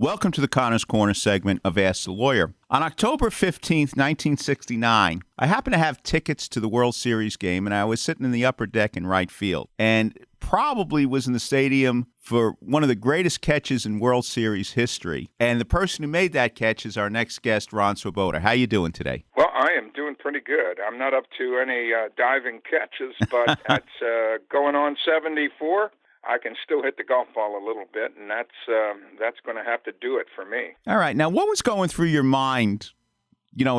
Welcome to the Connor's Corner segment of Ask the Lawyer. On October 15th, 1969, I happened to have tickets to the World Series game, and I was sitting in the upper deck in right field, and probably was in the stadium for one of the greatest catches in World Series history. And the person who made that catch is our next guest, Ron Swoboda. How you doing today? Well, I am doing pretty good. I'm not up to any diving catches, but at going on 74, I can still hit the golf ball a little bit, and that's going to have to do it for me. All right. Now, what was going through your mind,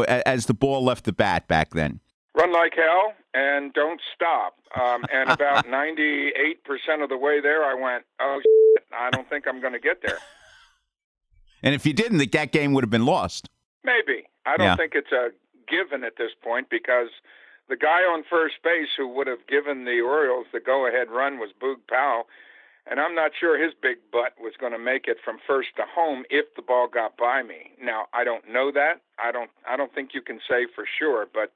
as the ball left the bat back then? Run like hell and don't stop. And about 98% of the way there, I went, oh, shit, I don't think I'm going to get there. And if you didn't, that game would have been lost. Maybe. I don't think it's a given at this point because the guy on first base who would have given the Orioles the go-ahead run was Boog Powell, and I'm not sure his big butt was going to make it from first to home if the ball got by me. Now, I don't know that. I don't think you can say for sure, but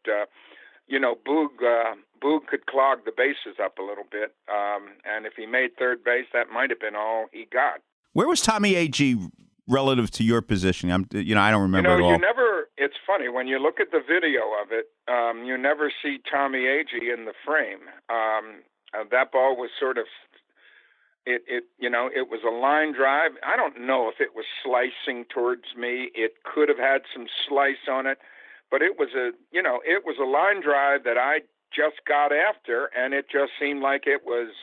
Boog could clog the bases up a little bit, and if he made third base, that might have been all he got. Where was Tommy Agee relative to your position? I don't remember at all. It's funny when you look at the video of it. You never see Tommy Agee in the frame. That ball was sort of, it was a line drive. I don't know if it was slicing towards me. It could have had some slice on it, but it was a line drive that I just got after, and it just seemed like it was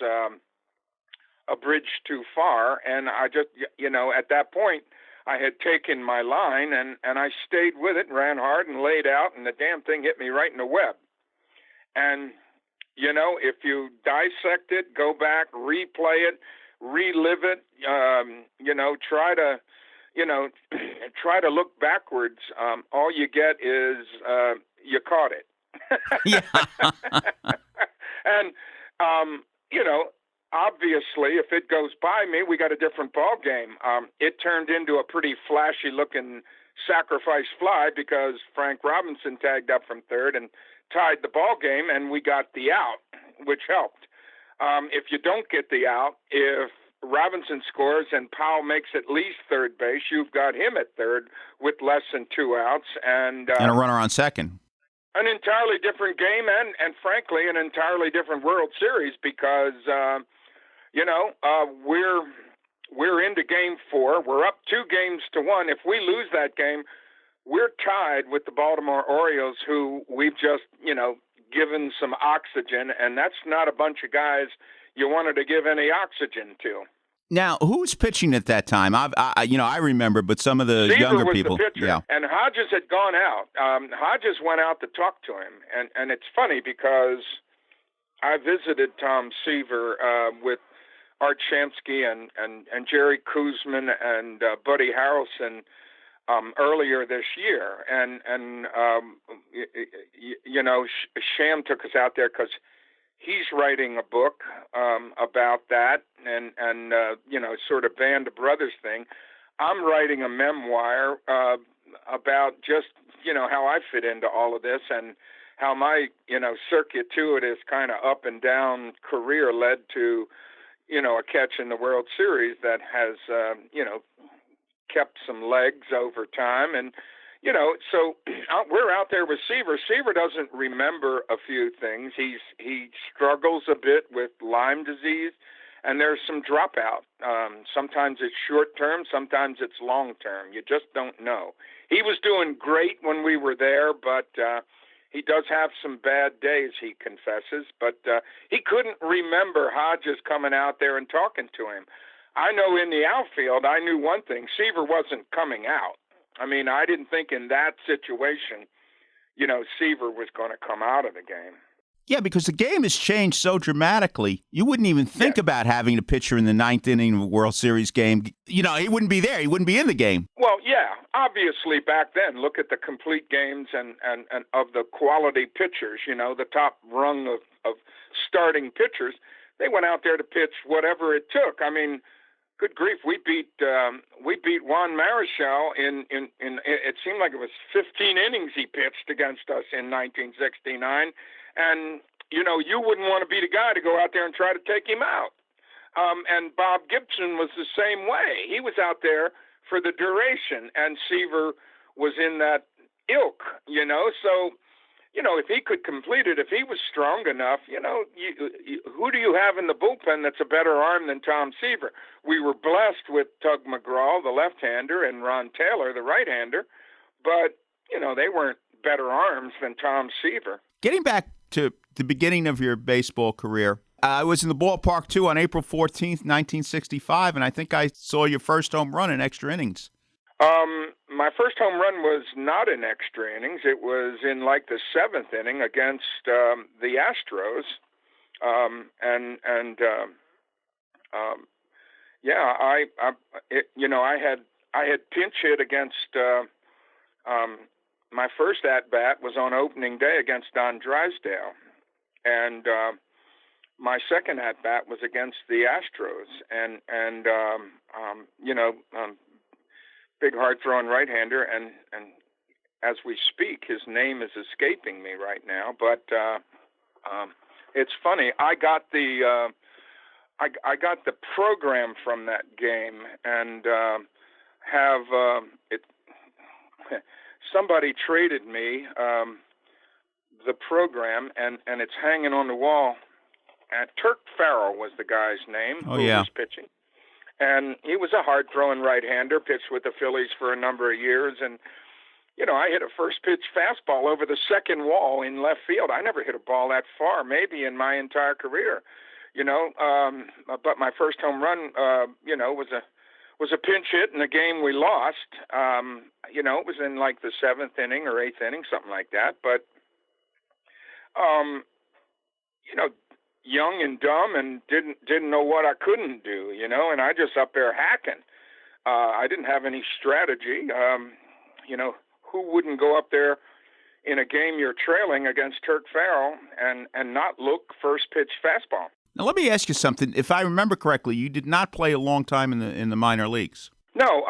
a bridge too far. And I just, at that point, I had taken my line, and I stayed with it, ran hard, and laid out, and the damn thing hit me right in the web. And, if you dissect it, go back, replay it, relive it, try to look backwards, all you get is you caught it. And, obviously, if it goes by me, we got a different ball game. It turned into a pretty flashy-looking sacrifice fly because Frank Robinson tagged up from third and tied the ball game, and we got the out, which helped. If you don't get the out, if Robinson scores and Powell makes at least third base, you've got him at third with less than two outs. And a runner on second. An entirely different game and frankly, an entirely different World Series because we're into game 4. We're up 2-1. If we lose that game, we're tied with the Baltimore Orioles, who we've just, given some oxygen, and that's not a bunch of guys you wanted to give any oxygen to. Now, who was pitching at that time? I remember, but some of the Seaver younger was people. The pitcher, and Hodges had gone out. Hodges went out to talk to him, and it's funny because I visited Tom Seaver with Art Shamsky and Jerry Kuzman and Buddy Harrelson earlier this year, and Sham took us out there because he's writing a book about that and sort of band of brothers thing. I'm writing a memoir about just how I fit into all of this and how my circuitous kind of up and down career led to a catch in the World Series that has kept some legs over time. And so we're out there with Seaver. Seaver doesn't remember a few things. He struggles a bit with Lyme disease, and there's some dropout. Sometimes it's short term, sometimes it's long term. You just don't know. He was doing great when we were there, but he does have some bad days, he confesses. But he couldn't remember Hodges coming out there and talking to him. I know in the outfield, I knew one thing. Seaver wasn't coming out. I mean, I didn't think in that situation, Seaver was going to come out of the game. Yeah, because the game has changed so dramatically. You wouldn't even think about having a pitcher in the ninth inning of a World Series game. He wouldn't be there. He wouldn't be in the game. Well, yeah, obviously back then, look at the complete games and of the quality pitchers, the top rung of starting pitchers. They went out there to pitch whatever it took. I mean, good grief, we beat Juan Marichal in it seemed like it was 15 innings he pitched against us in 1969. And, you wouldn't want to be the guy to go out there and try to take him out. And Bob Gibson was the same way. He was out there for the duration, and Seaver was in that ilk, So, if he could complete it, if he was strong enough, who do you have in the bullpen that's a better arm than Tom Seaver? We were blessed with Tug McGraw, the left-hander, and Ron Taylor, the right-hander, but, they weren't better arms than Tom Seaver. Getting back to the beginning of your baseball career, I was in the ballpark, too, on April 14th, 1965, and I think I saw your first home run in extra innings. My first home run was not in extra innings. It was in the seventh inning against the Astros, I had pinch hit against. My first at bat was on opening day against Don Drysdale, and my second at bat was against the Astros, and big hard throwing right-hander, and as we speak, his name is escaping me right now. But it's funny. I got the program from that game, and have it. Somebody traded me the program, and it's hanging on the wall. Turk Farrell was the guy's name who was pitching. And he was a hard-throwing right-hander, pitched with the Phillies for a number of years. And, I hit a first-pitch fastball over the second wall in left field. I never hit a ball that far, maybe in my entire career, But my first home run, was a pinch hit in a game we lost. It was in the seventh inning or eighth inning, something like that. But, young and dumb and didn't know what I couldn't do, and I just up there hacking. I didn't have any strategy. Who wouldn't go up there in a game you're trailing against Turk Farrell and not look first pitch fastball? Now let me ask you something. If I remember correctly, you did not play a long time in the minor leagues. No,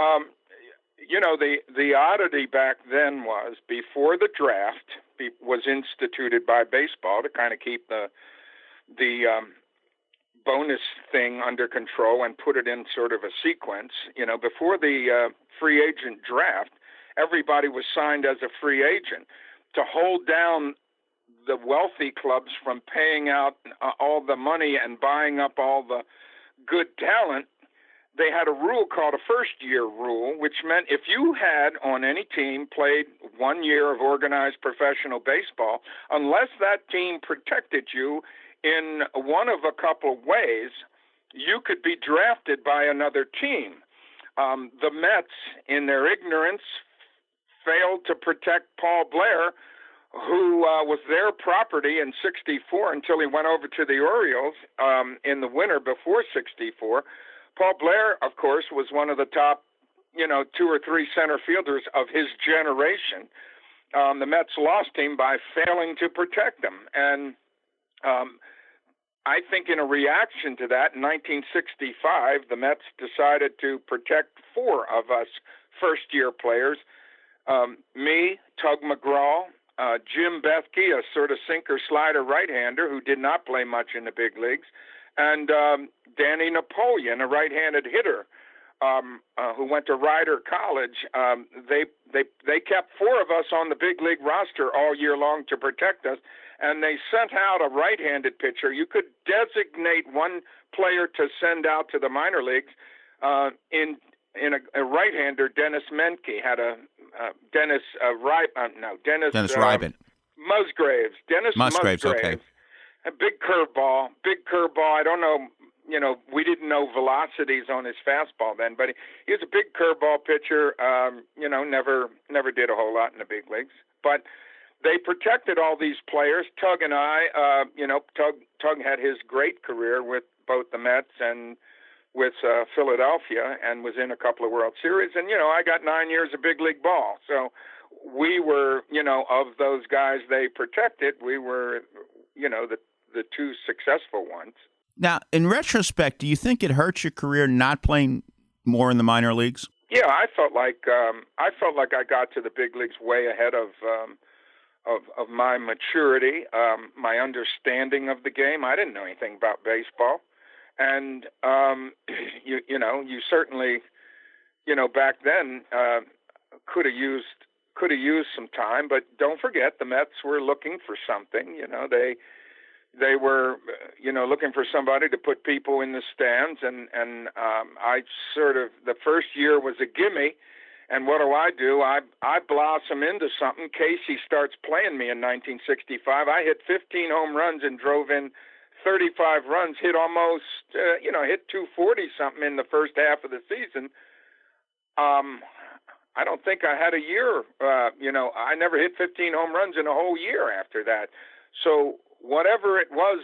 the oddity back then was before the draft was instituted by baseball to kind of keep the bonus thing under control and put it in sort of a sequence. Before the free agent draft, everybody was signed as a free agent to hold down the wealthy clubs from paying out all the money and buying up all the good talent. They had a rule called a first-year rule, which meant if you had on any team played 1 year of organized professional baseball, unless that team protected you in one of a couple of ways, you could be drafted by another team. The Mets, in their ignorance, failed to protect Paul Blair, who was their property in '64 until he went over to the Orioles in the winter before '64. Paul Blair, of course, was one of the top, 2 or 3 center fielders of his generation. The Mets lost him by failing to protect him. And I think in a reaction to that, in 1965, the Mets decided to protect 4 of us first-year players, me, Tug McGraw, Jim Bethke, a sort of sinker-slider right-hander who did not play much in the big leagues, and Danny Napoleon, a right-handed hitter who went to Rider College. They kept 4 of us on the big league roster all year long to protect us, and they sent out a right-handed pitcher. You could designate one player to send out to the minor leagues. In a right-hander, Dennis Menke had a Dennis Rybin. Musgraves. Dennis Musgraves. Okay. A big curveball. I don't know. We didn't know velocities on his fastball then, but he was a big curveball pitcher. Never did a whole lot in the big leagues. But they protected all these players. Tug and I, Tug had his great career with both the Mets and with Philadelphia, and was in a couple of World Series. And I got 9 years of big league ball. So we were, of those guys they protected, we were, the 2 successful ones. Now, in retrospect, do you think it hurt your career not playing more in the minor leagues? Yeah, I felt like I got to the big leagues way ahead of my maturity, my understanding of the game. I didn't know anything about baseball, and you certainly back then could have used some time. But don't forget, the Mets were looking for something. They were, looking for somebody to put people in the stands, and I sort of, the first year was a gimme, and what do? I blossom into something. Casey starts playing me in 1965. I hit 15 home runs and drove in 35 runs, hit almost, hit 240 something in the first half of the season. I don't think I had a year, I never hit 15 home runs in a whole year after that. So whatever it was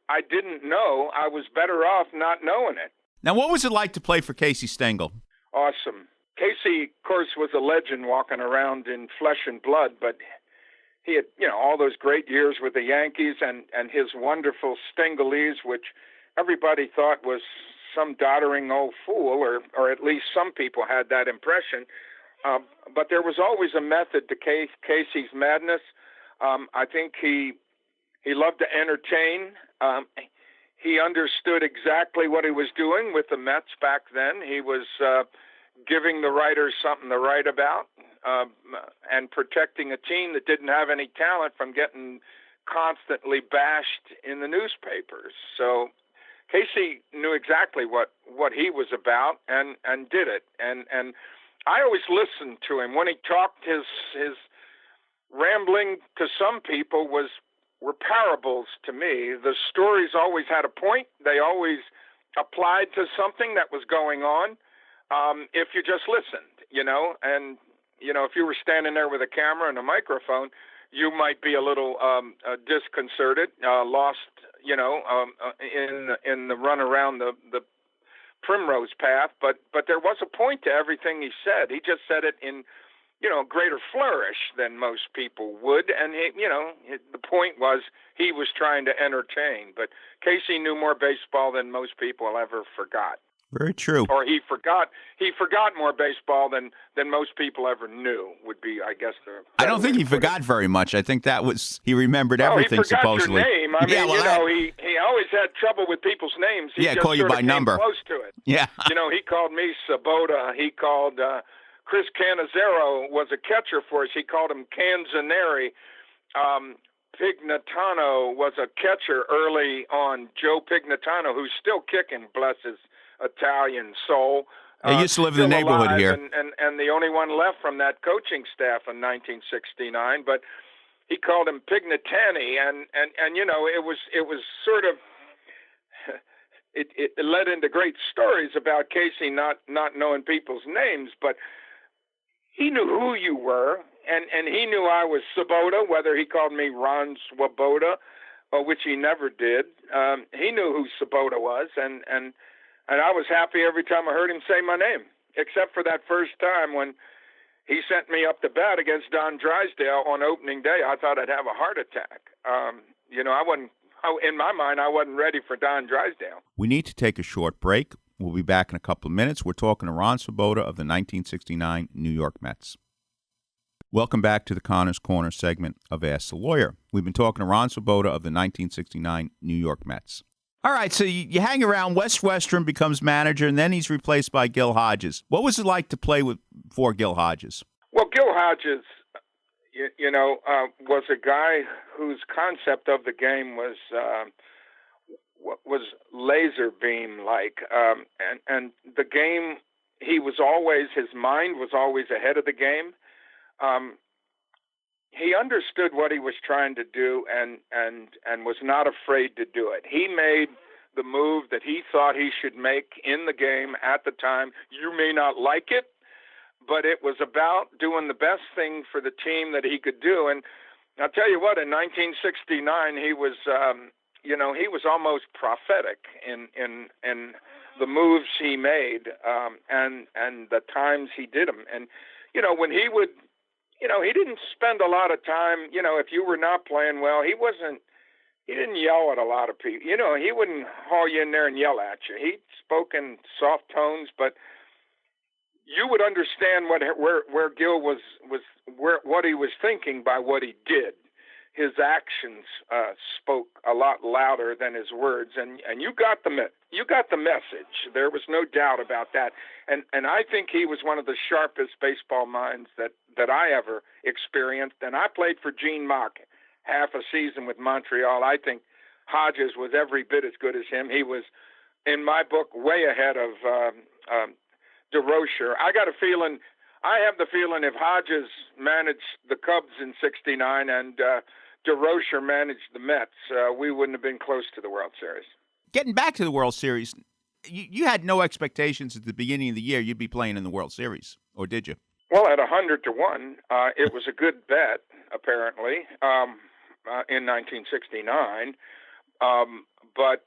I didn't know, I was better off not knowing it. Now, what was it like to play for Casey Stengel? Awesome. Casey, of course, was a legend walking around in flesh and blood, but he had, all those great years with the Yankees and his wonderful Stengelese, which everybody thought was some doddering old fool, or at least some people had that impression. But there was always a method to Casey's madness. I think he loved to entertain. He understood exactly what he was doing with the Mets back then. He was giving the writers something to write about, and protecting a team that didn't have any talent from getting constantly bashed in the newspapers. So Casey knew exactly what he was about and did it. And I always listened to him when he talked. His rambling to some people were parables to me. The stories always had a point. They always applied to something that was going on. If you just listened, and, if you were standing there with a camera and a microphone, you might be a little disconcerted, lost, in the run around the primrose path. But there was a point to everything he said. He just said it in, greater flourish than most people would. And, the point was he was trying to entertain. But Casey knew more baseball than most people ever forgot. Very true. Or he forgot more baseball than most people ever knew, would be, I guess. I don't think he forgot very much. I think he remembered everything, he forgot supposedly. Your name. I mean, he always had trouble with people's names. He just call you sort of by came number. Close to it. Yeah. He called me Swoboda. He called Chris Cannizzaro was a catcher for us. He called him Canzaneri. Pignatano was a catcher early on. Joe Pignatano, who's still kicking, bless his Italian soul. He used to live in the neighborhood here. And the only one left from that coaching staff in 1969. But he called him Pignatani, and it was sort of it led into great stories about Casey not knowing people's names, but he knew who you were, and he knew I was Swoboda, whether he called me Ron Swoboda, which he never did. He knew who Swoboda was, and I was happy every time I heard him say my name, except for that first time when he sent me up to bat against Don Drysdale on opening day. I thought I'd have a heart attack. In my mind, I wasn't ready for Don Drysdale. We need to take a short break. We'll be back in a couple of minutes. We're talking to Ron Swoboda of the 1969 New York Mets. Welcome back to the Connor's Corner segment of Ask the Lawyer. We've been talking to Ron Swoboda of the 1969 New York Mets. All right, so you hang around. Wes Westrum becomes manager, and then he's replaced by Gil Hodges. What was it like to play for Gil Hodges? Well, Gil Hodges, was a guy whose concept of the game was laser beam like, and the game. His mind was always ahead of the game. He understood what he was trying to do and was not afraid to do it. He made the move that he thought he should make in the game at the time. You may not like it, but it was about doing the best thing for the team that he could do. And I'll tell you what, in 1969, he was, he was almost prophetic in the moves he made, and the times he did them. And, when he would, he didn't spend a lot of time, if you were not playing well, he didn't yell at a lot of people. He wouldn't haul you in there and yell at you. He spoke in soft tones, but you would understand where Gil was what he was thinking by what he did. his actions spoke a lot louder than his words, and you got the message. There was no doubt about that, and I think he was one of the sharpest baseball minds that I ever experienced. And I played for Gene Mach half a season with Montreal. I think Hodges was every bit as good as him. He was, in my book, way ahead of DeRocher. I have the feeling if Hodges managed the Cubs in '69 and DeRocher managed the Mets, we wouldn't have been close to the World Series. Getting back to the World Series, you had no expectations at the beginning of the year you'd be playing in the World Series, or did you? Well, at 100-1, it was a good bet, apparently, in 1969. But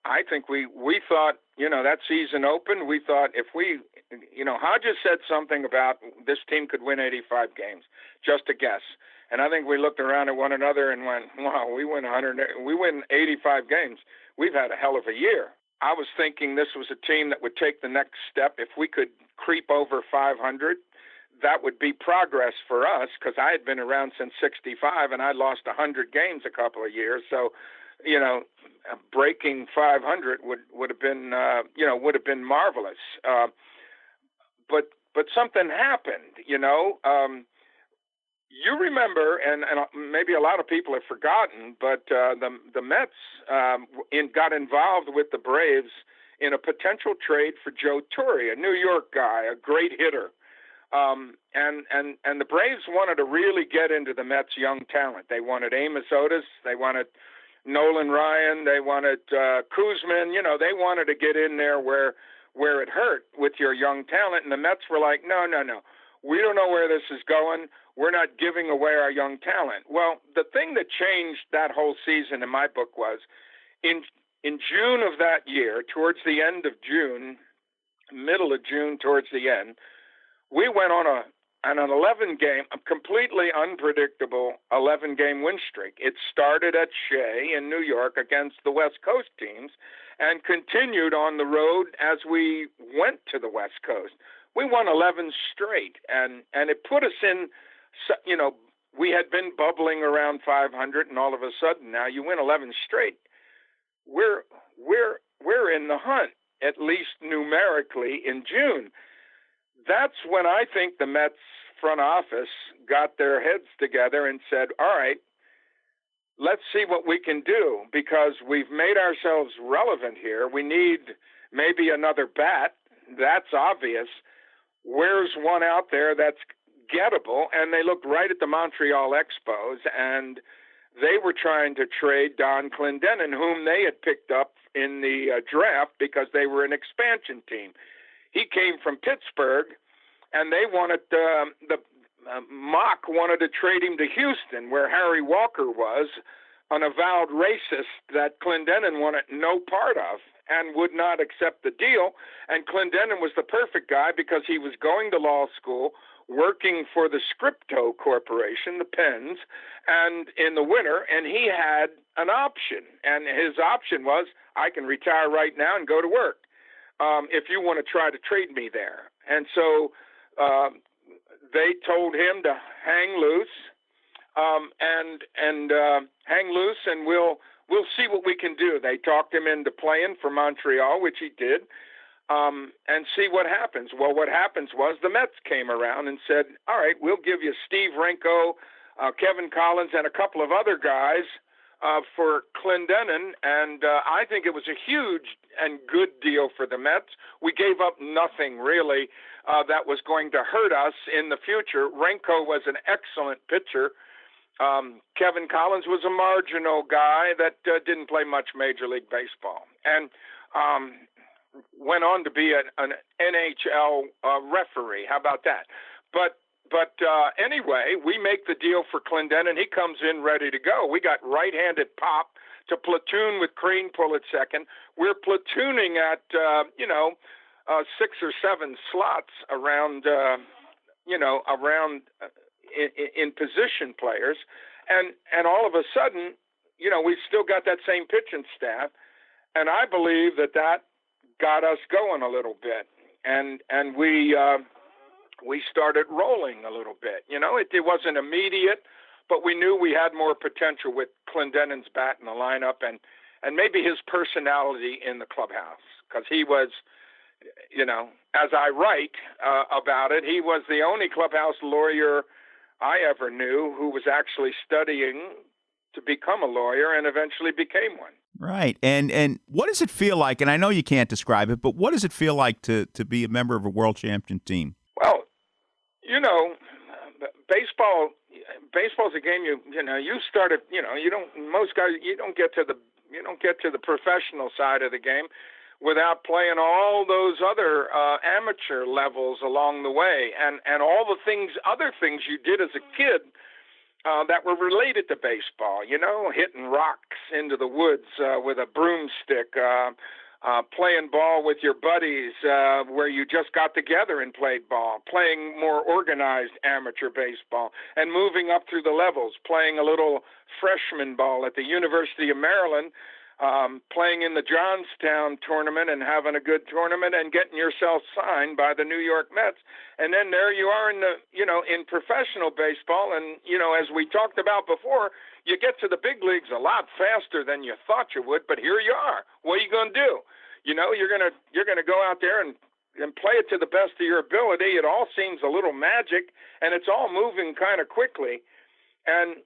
I think we thought, that season opened, we thought if we, Hodges said something about this team could win 85 games, just a guess. And I think we looked around at one another and went, wow, we win 85 games. We've had a hell of a year. I was thinking this was a team that would take the next step. If we could creep over 500, that would be progress for us, because I had been around since '65 and I lost 100 games a couple of years. So, breaking 500 would have been marvelous. But something happened, you remember, and maybe a lot of people have forgotten, but the Mets got involved with the Braves in a potential trade for Joe Torre, a New York guy, a great hitter. And the Braves wanted to really get into the Mets' young talent. They wanted Amos Otis, they wanted Nolan Ryan, they wanted Koosman. They wanted to get in there where it hurt with your young talent. And the Mets were like, no. We don't know where this is going. We're not giving away our young talent. Well, the thing that changed that whole season in my book was in June of that year, towards the end of June, middle of June, towards the end, we went on an 11-game, completely unpredictable 11-game win streak. It started at Shea in New York against the West Coast teams and continued on the road as we went to the West Coast. We won 11 straight, and it put us in, we had been bubbling around 500, and all of a sudden now you win 11 straight. We're in the hunt, at least numerically, in June. That's when I think the Mets front office got their heads together and said, all right, let's see what we can do, because we've made ourselves relevant here. We need maybe another bat. That's obvious. Where's one out there that's gettable? And they looked right at the Montreal Expos, and they were trying to trade Don Clendenon, whom they had picked up in the draft because they were an expansion team. He came from Pittsburgh, and they wanted Mock wanted to trade him to Houston, where Harry Walker was, an avowed racist that Clendenon wanted no part of and would not accept the deal. And Clendenon was the perfect guy because he was going to law school, working for the Scripto Corporation, the Pens, and in the winter, and he had an option. And his option was, I can retire right now and go to work if you want to try to trade me there. And so they told him to hang loose, and we'll see what we can do. They talked him into playing for Montreal, which he did, and see what happens. Well, what happens was the Mets came around and said, all right, we'll give you Steve Renko, Kevin Collins, and a couple of other guys for Clendenon, and I think it was a huge and good deal for the Mets. We gave up nothing, really, that was going to hurt us in the future. Renko was an excellent pitcher. Kevin Collins was a marginal guy that didn't play much Major League Baseball, and went on to be an NHL referee. How about that? But anyway, we make the deal for Clendenon. He comes in ready to go. We got right-handed Pop to platoon with Kranepool at second. We're platooning at 6 or 7 slots around in position players, and all of a sudden, we've still got that same pitching staff, and I believe that got us going a little bit, and we started rolling a little bit. It wasn't immediate, but we knew we had more potential with Clendenin's bat in the lineup and maybe his personality in the clubhouse, because he was, as I write about it, he was the only clubhouse lawyer I ever knew who was actually studying to become a lawyer and eventually became one. Right. And what does it feel like, and I know you can't describe it, but what does it feel like to be a member of a world champion team? Well, baseball's a game you started, most guys, you don't get to the professional side of the game without playing all those other amateur levels along the way, and all the other things you did as a kid that were related to baseball, hitting rocks into the woods with a broomstick, playing ball with your buddies where you just got together and played ball, playing more organized amateur baseball, and moving up through the levels, playing a little freshman ball at the University of Maryland, playing in the Johnstown tournament and having a good tournament and getting yourself signed by the New York Mets. And then there you are in in professional baseball. And, as we talked about before, you get to the big leagues a lot faster than you thought you would, but here you are. What are you going to do? You're going to go out there and play it to the best of your ability. It all seems a little magic, and it's all moving kind of quickly. And,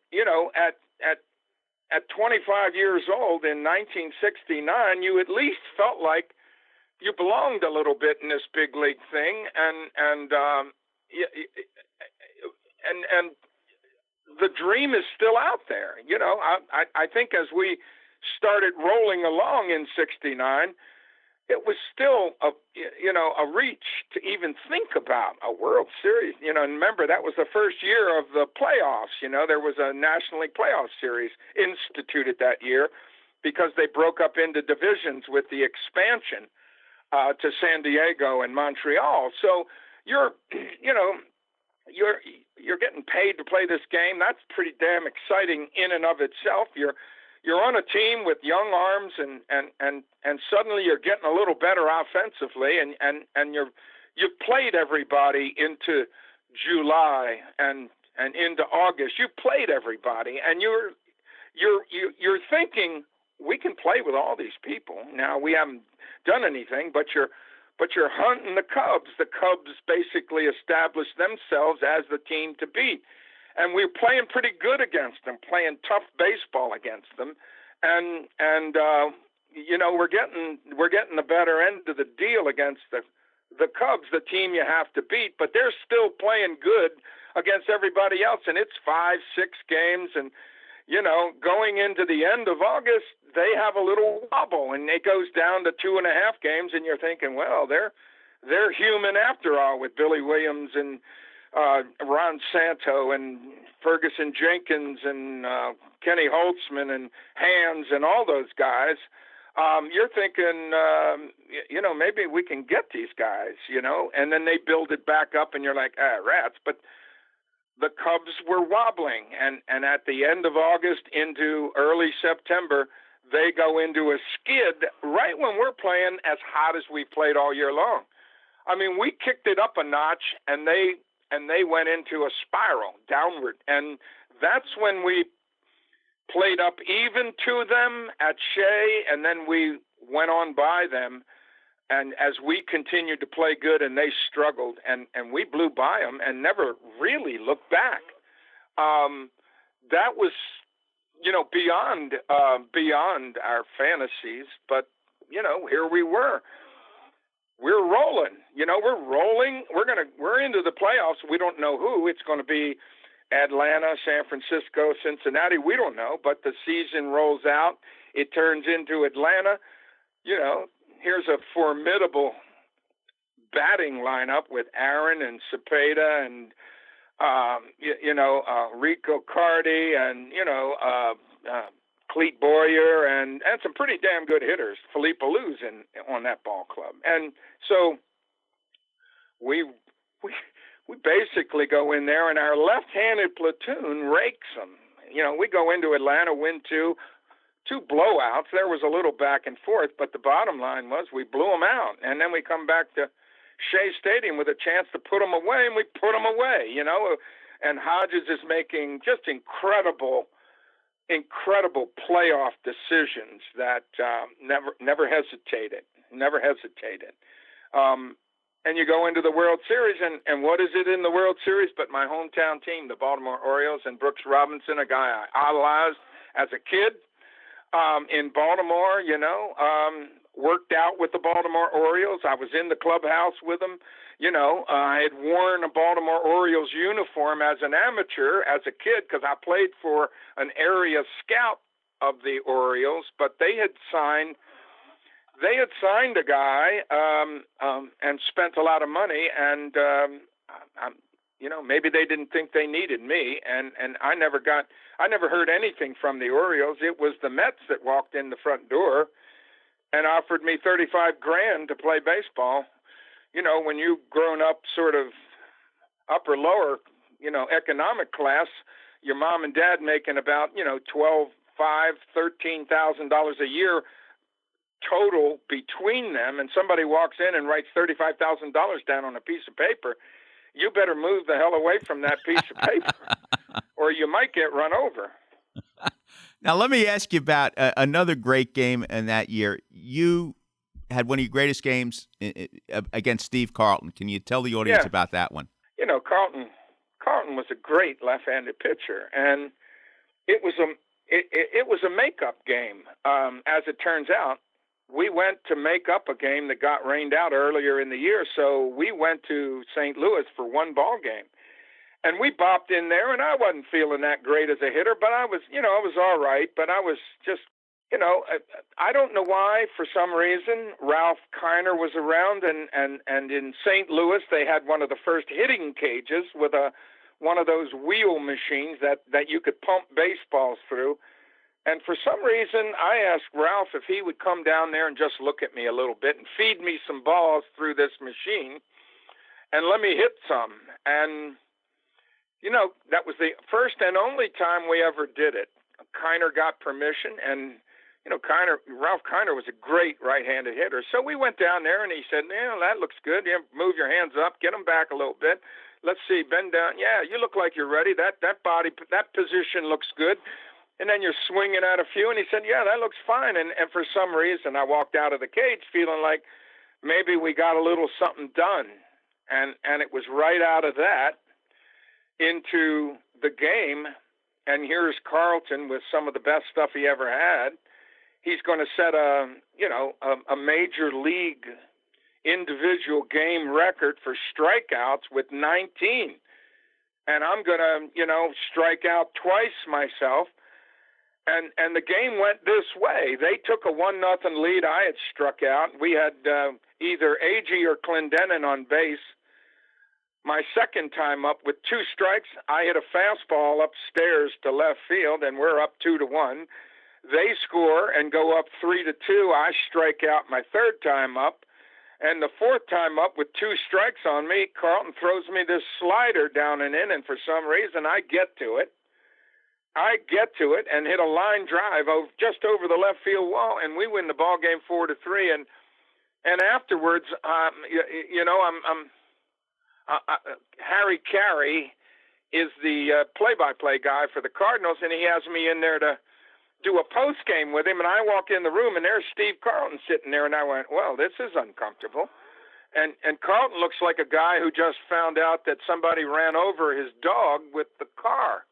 at 25 years old in 1969, you at least felt like you belonged a little bit in this big league thing, and the dream is still out there. I think as we started rolling along in '69, it was still a reach to even think about a World Series. And remember, that was the first year of the playoffs. There was a National League playoff series instituted that year because they broke up into divisions with the expansion to San Diego and Montreal. So you're getting paid to play this game. That's pretty damn exciting in and of itself. You're on a team with young arms, and suddenly you're getting a little better offensively, and you've played everybody into July and into August. You played everybody, and you're thinking, we can play with all these people. Now we haven't done anything, but you're hunting the Cubs. The Cubs basically established themselves as the team to beat. And we're playing pretty good against them, playing tough baseball against them, and we're getting the better end of the deal against the Cubs, the team you have to beat. But they're still playing good against everybody else, and it's 5-6 games, and going into the end of August, they have a little wobble, and it goes down to 2.5 games, and you're thinking, well, they're human after all, with Billy Williams and Ron Santo and Ferguson Jenkins and Kenny Holtzman and Hands and all those guys. You're thinking, maybe we can get these guys, and then they build it back up and you're like, rats. But the Cubs were wobbling, and at the end of August into early September, they go into a skid right when we're playing as hot as we played all year long. I mean, we kicked it up a notch, and they went into a spiral downward. And that's when we played up even to them at Shea, and then we went on by them. And as we continued to play good and they struggled, and we blew by them and never really looked back. That was, beyond our fantasies. But, here we were. We're rolling, we're rolling. We're into the playoffs. We don't know who. It's going to be Atlanta, San Francisco, Cincinnati. We don't know, but the season rolls out. It turns into Atlanta. Here's a formidable batting lineup with Aaron and Cepeda and, Rico Cardi and, Cleet Boyer and some pretty damn good hitters. Philippe Allou's on that ball club. And so we basically go in there, and our left-handed platoon rakes them. We go into Atlanta, win two blowouts. There was a little back and forth, but the bottom line was we blew them out. And then we come back to Shea Stadium with a chance to put them away, and we put them away. and Hodges is making just incredible playoff decisions that never hesitated. And you go into the World Series, and what is it in the World Series but my hometown team, the Baltimore Orioles, and Brooks Robinson, a guy I idolized as a kid in Baltimore, worked out with the Baltimore Orioles. I was in the clubhouse with them. I had worn a Baltimore Orioles uniform as an amateur, as a kid, because I played for an area scout of the Orioles, but they had signed a guy and spent a lot of money, and maybe they didn't think they needed me, and I never heard anything from the Orioles. It was the Mets that walked in the front door and offered me $35,000 to play baseball. When you've grown up sort of upper lower, economic class, your mom and dad making about, $13,000 a year total between them, and somebody walks in and writes $35,000 down on a piece of paper, you better move the hell away from that piece of paper, or you might get run over. Now, let me ask you about another great game in that year. You had one of your greatest games against Steve Carlton. Can you tell the audience about that one? Carlton was a great left-handed pitcher, and it was a makeup game. As it turns out, we went to make up a game that got rained out earlier in the year, so we went to St. Louis for one ball game. And we bopped in there, and I wasn't feeling that great as a hitter, but I was all right. But I was just, I don't know why, for some reason, Ralph Kiner was around, and in St. Louis they had one of the first hitting cages with one of those wheel machines that you could pump baseballs through. And for some reason, I asked Ralph if he would come down there and just look at me a little bit and feed me some balls through this machine and let me hit some. And that was the first and only time we ever did it. Kiner got permission, and Ralph Kiner was a great right-handed hitter. So we went down there, and he said, that looks good. Move your hands up, get them back a little bit. Let's see, bend down. Yeah, you look like you're ready. That position looks good. And then you're swinging at a few. And he said, yeah, that looks fine. And for some reason, I walked out of the cage feeling like maybe we got a little something done. And it was right out of that into the game. And here's Carlton with some of the best stuff he ever had. He's going to set a major league individual game record for strikeouts with 19. And I'm going to, strike out twice myself. And the game went this way. They took a 1-0 lead. I had struck out. We had either Agee or Clendenin on base. My second time up with 2 strikes, I hit a fastball upstairs to left field, and we're up 2-1. They score and go up 3-2. I strike out my third time up. And the fourth time up with 2 strikes on me, Carlton throws me this slider down and in, and for some reason I get to it and hit a line drive just over the left field wall, and we win the ball game 4-3. And afterwards, Harry Carey is the play-by-play guy for the Cardinals, and he has me in there to do a post game with him. And I walk in the room, and there's Steve Carlton sitting there, and I went, well, this is uncomfortable. And Carlton looks like a guy who just found out that somebody ran over his dog with the car.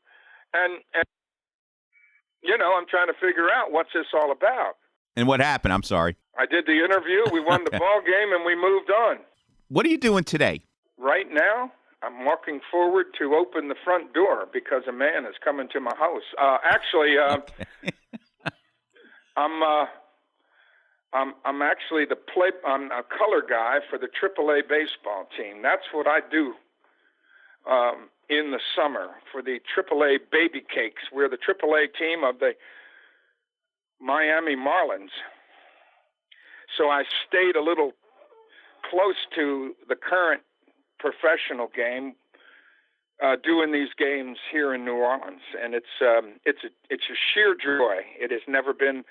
And I'm trying to figure out what's this all about. And what happened? I'm sorry. I did the interview. We won the ball game, and we moved on. What are you doing today? Right now, I'm walking forward to open the front door because a man is coming to my house. Okay. I'm actually I'm a color guy for the AAA baseball team. That's what I do. In the summer for the AAA Baby Cakes. We're the AAA team of the Miami Marlins. So I stayed a little close to the current professional game, doing these games here in New Orleans, and it's a sheer joy. It has never been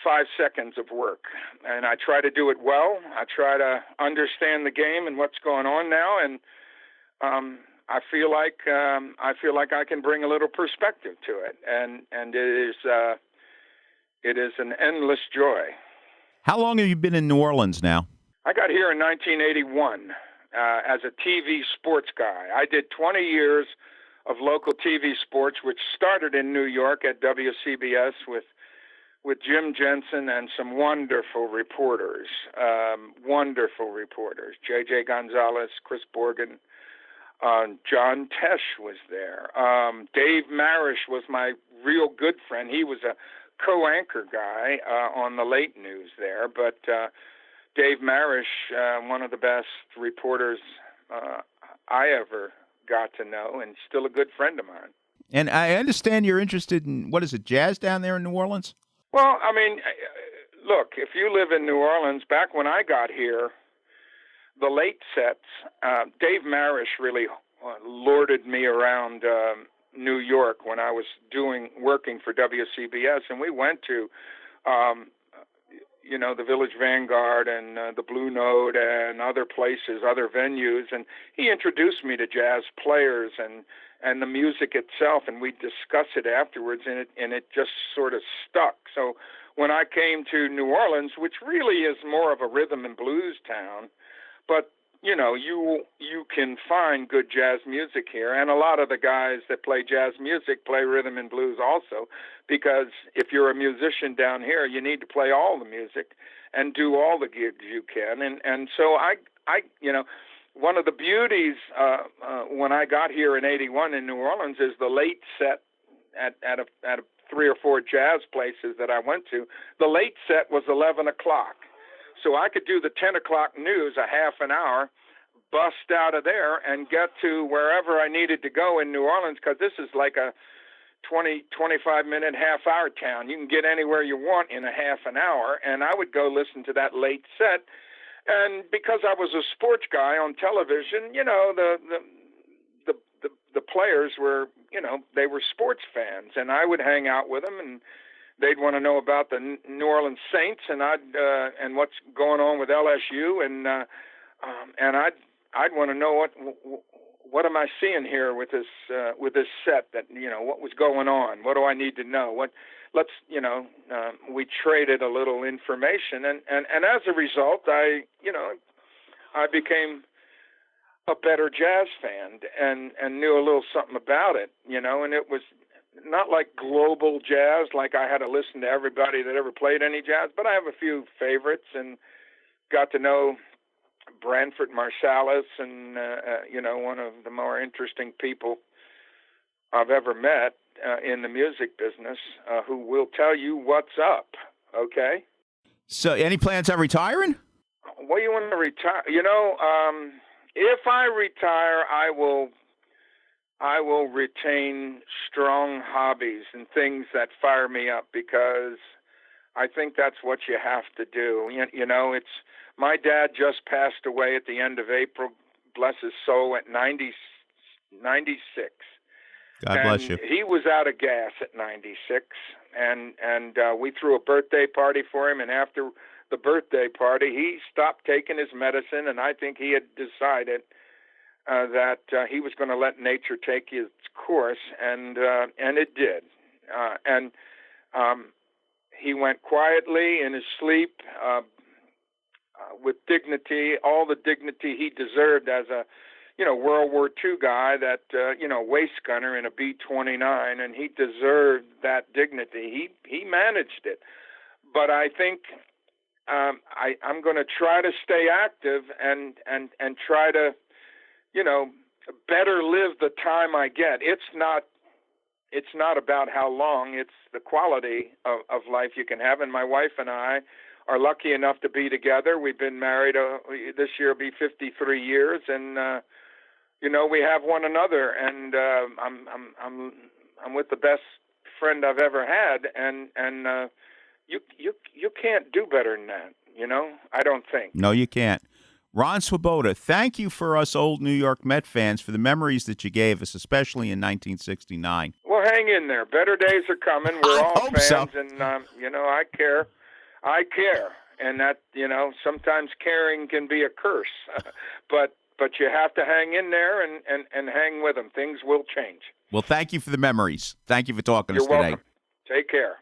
5 seconds of work, and I try to do it well. I try to understand the game and what's going on now, and I feel like I can bring a little perspective to it, and it is an endless joy. How long have you been in New Orleans now? I got here in 1981 as a TV sports guy. I did 20 years of local TV sports, which started in New York at WCBS with Jim Jensen and some wonderful reporters. J.J. Gonzalez, Chris Borgen, John Tesh was there. Dave Marish was my real good friend. He was a co-anchor guy on the late news there, but Dave Marish, one of the best reporters I ever got to know, and still a good friend of mine. And I understand you're interested in, what is it, jazz down there in New Orleans? Well, I mean, look, if you live in New Orleans, back when I got here, the late sets, Dave Marish really lorded me around New York when I was working for WCBS, and we went to, the Village Vanguard and the Blue Note and other places, other venues, and he introduced me to jazz players and the music itself, and we'd discuss it afterwards, and it just sort of stuck. So when I came to New Orleans, which really is more of a rhythm and blues town, but you can find good jazz music here, and a lot of the guys that play jazz music play rhythm and blues also, because if you're a musician down here, you need to play all the music and do all the gigs you can, and so I one of the beauties when I got here in '81 in New Orleans is the late set at a 3 or 4 jazz places that I went to. The late set was 11 o'clock. So I could do the 10 o'clock news a half an hour, bust out of there, and get to wherever I needed to go in New Orleans, because this is like a 20, 25-minute, half-hour town. You can get anywhere you want in a half an hour, and I would go listen to that late set. And because I was a sports guy on television, the players were, they were sports fans, and I would hang out with them, and they'd want to know about the New Orleans Saints and and what's going on with LSU, and I'd want to know what am I seeing here with this set, that what was going on, what do I need to know, we traded a little information, and as a result I became a better jazz fan and knew a little something about it, and it was not like global jazz, like I had to listen to everybody that ever played any jazz, but I have a few favorites and got to know Branford Marsalis, and one of the more interesting people I've ever met in the music business, who will tell you what's up. Okay. So, any plans on retiring? Well, you want to retire? If I retire, I will retain strong hobbies and things that fire me up, because I think that's what you have to do. It's my dad just passed away at the end of April, bless his soul, at 96. God bless you. He was out of gas at 96, and we threw a birthday party for him, and after the birthday party, he stopped taking his medicine, and I think he had decided that he was going to let nature take its course, and it did. He went quietly in his sleep, with dignity, all the dignity he deserved as a, World War II guy, that, waist gunner in a B-29, and he deserved that dignity. He managed it. But I think I'm going to try to stay active and try to, better live the time I get. It's not about how long, it's the quality of life you can have. And my wife and I are lucky enough to be together. We've been married, this year will be 53 years, and we have one another, and I'm with the best friend I've ever had, and you can't do better than that, I don't think. No, you can't. Ron Swoboda, thank you for us old New York Met fans for the memories that you gave us, especially in 1969. Well, hang in there. Better days are coming. We're all fans, so. And I care. And that, sometimes caring can be a curse. But but you have to hang in there and hang with them. Things will change. Well, thank you for the memories. Thank you for talking to You're us today. welcome. Take care.